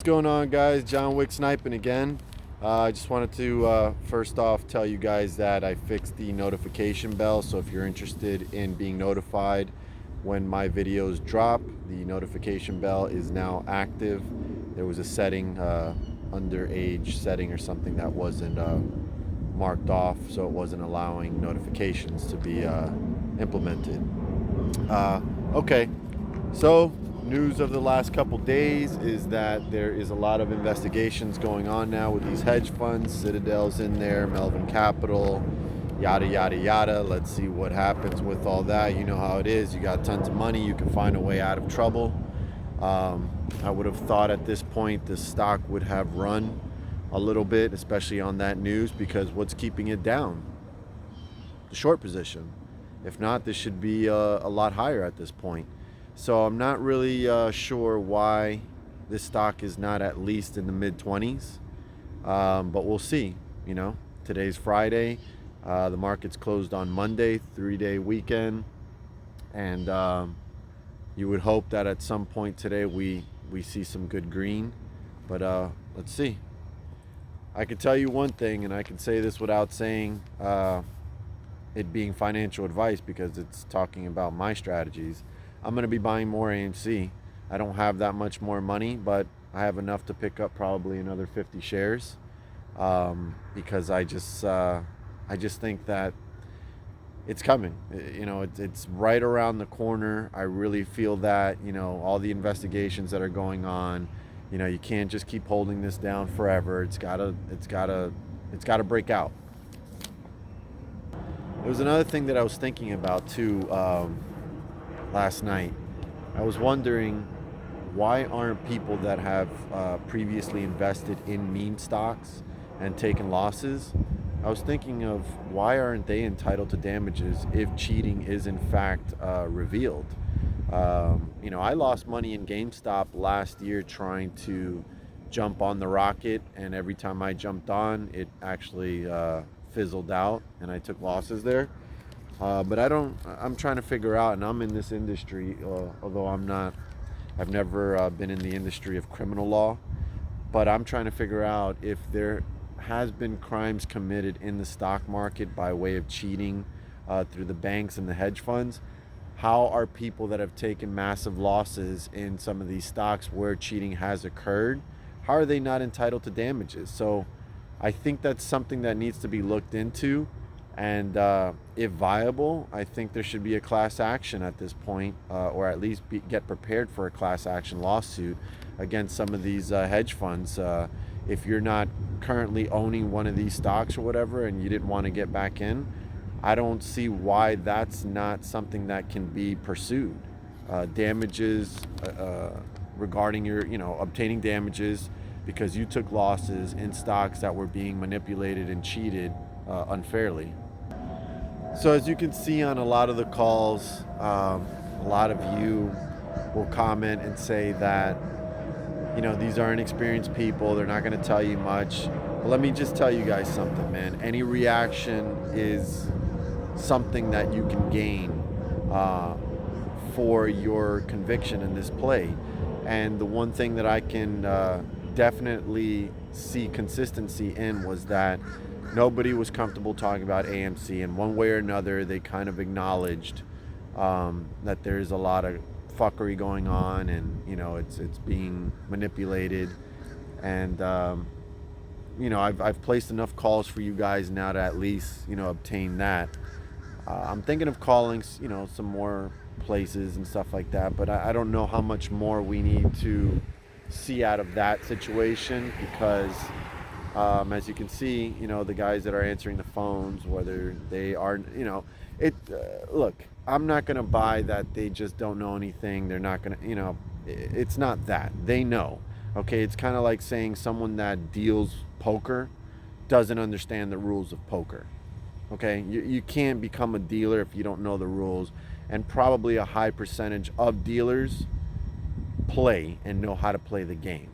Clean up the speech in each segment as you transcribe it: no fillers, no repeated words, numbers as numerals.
going on, guys? Johnwicksnipin again. I just wanted to first off tell you guys that I fixed the notification bell, so if you're interested in being notified when my videos drop, the notification bell is now active. There was a setting, underage setting or something, that wasn't marked off, so it wasn't allowing notifications to be implemented. Okay, so news of the last couple days is that there is a lot of investigations going on now with these hedge funds. Citadel's in there, Melvin Capital, yada yada yada. Let's see what happens with all that. You know how it is. You got tons of money, you can find a way out of trouble. I would have thought at this point the stock would have run a little bit, especially on that news, because what's keeping it down? The short position. If not, this should be a lot higher at this point. So I'm not really sure why this stock is not at least in the mid-20s, but we'll see. You know, today's Friday, the market's closed on Monday, 3-day weekend, and you would hope that at some point today we see some good green, but let's see. I can tell you one thing, and I can say this without saying it being financial advice, because it's talking about my strategies. I'm going to be buying more AMC. I don't have that much more money, but I have enough to pick up probably another 50 shares, because I just think that it's coming. You know, it's right around the corner. I really feel that, you know, all the investigations that are going on, you know, you can't just keep holding this down forever. It's gotta break out. There was another thing that I was thinking about too. Last night, I was wondering, why aren't people that have previously invested in meme stocks and taken losses, I was thinking of, why aren't they entitled to damages if cheating is in fact revealed? You know, I lost money in GameStop last year trying to jump on the rocket, and every time I jumped on, it actually fizzled out and I took losses there. But I'm trying to figure out, and I'm in this industry, although I've never been in the industry of criminal law, but I'm trying to figure out if there has been crimes committed in the stock market by way of cheating through the banks and the hedge funds. How are people that have taken massive losses in some of these stocks where cheating has occurred, how are they not entitled to damages? So I think that's something that needs to be looked into. And if viable, I think there should be a class action at this point, or at least get prepared for a class action lawsuit against some of these hedge funds. If you're not currently owning one of these stocks or whatever, and you didn't want to get back in, I don't see why that's not something that can be pursued. Damages regarding your, you know, obtaining damages because you took losses in stocks that were being manipulated and cheated unfairly. So as you can see on a lot of the calls, a lot of you will comment and say that, you know, these are inexperienced people, they're not going to tell you much. But let me just tell you guys something, man. Any reaction is something that you can gain for your conviction in this play. And the one thing that I can definitely see consistency in was that nobody was comfortable talking about AMC, and one way or another they kind of acknowledged that there's a lot of fuckery going on, and you know, it's being manipulated. And you know, I've placed enough calls for you guys now to at least, you know, obtain that. I'm thinking of calling, you know, some more places and stuff like that, but I don't know how much more we need to see out of that situation, because as you can see, you know, the guys that are answering the phones, whether they are, you know, look, I'm not going to buy that they just don't know anything. They're not going to, you know, it's not that. They know. Okay, it's kind of like saying someone that deals poker doesn't understand the rules of poker. Okay, you can't become a dealer if you don't know the rules, and probably a high percentage of dealers play and know how to play the game.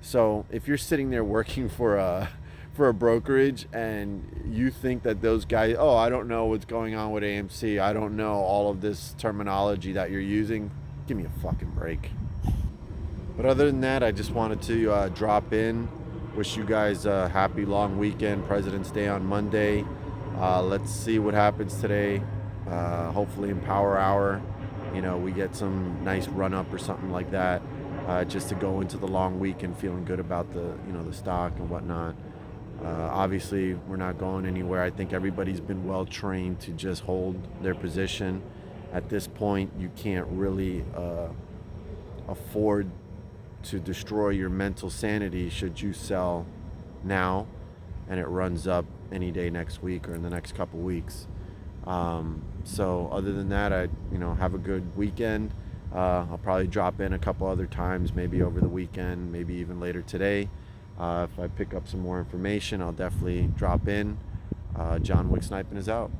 So if you're sitting there working for a brokerage and you think that those guys, oh, I don't know what's going on with AMC, I don't know all of this terminology that you're using, give me a fucking break. But other than that, I just wanted to drop in, wish you guys a happy long weekend, President's Day on Monday. Let's see what happens today. Hopefully in Power Hour, we get some nice run up or something like that, just to go into the long weekend feeling good about the stock and whatnot. Obviously, we're not going anywhere. I think everybody's been well trained to just hold their position. At this point, you can't really afford to destroy your mental sanity should you sell now and it runs up any day next week or in the next couple weeks. So other than that, I have a good weekend. I'll probably drop in a couple other times, maybe over the weekend, maybe even later today. If I pick up some more information, I'll definitely drop in. Johnwicksnipin is out.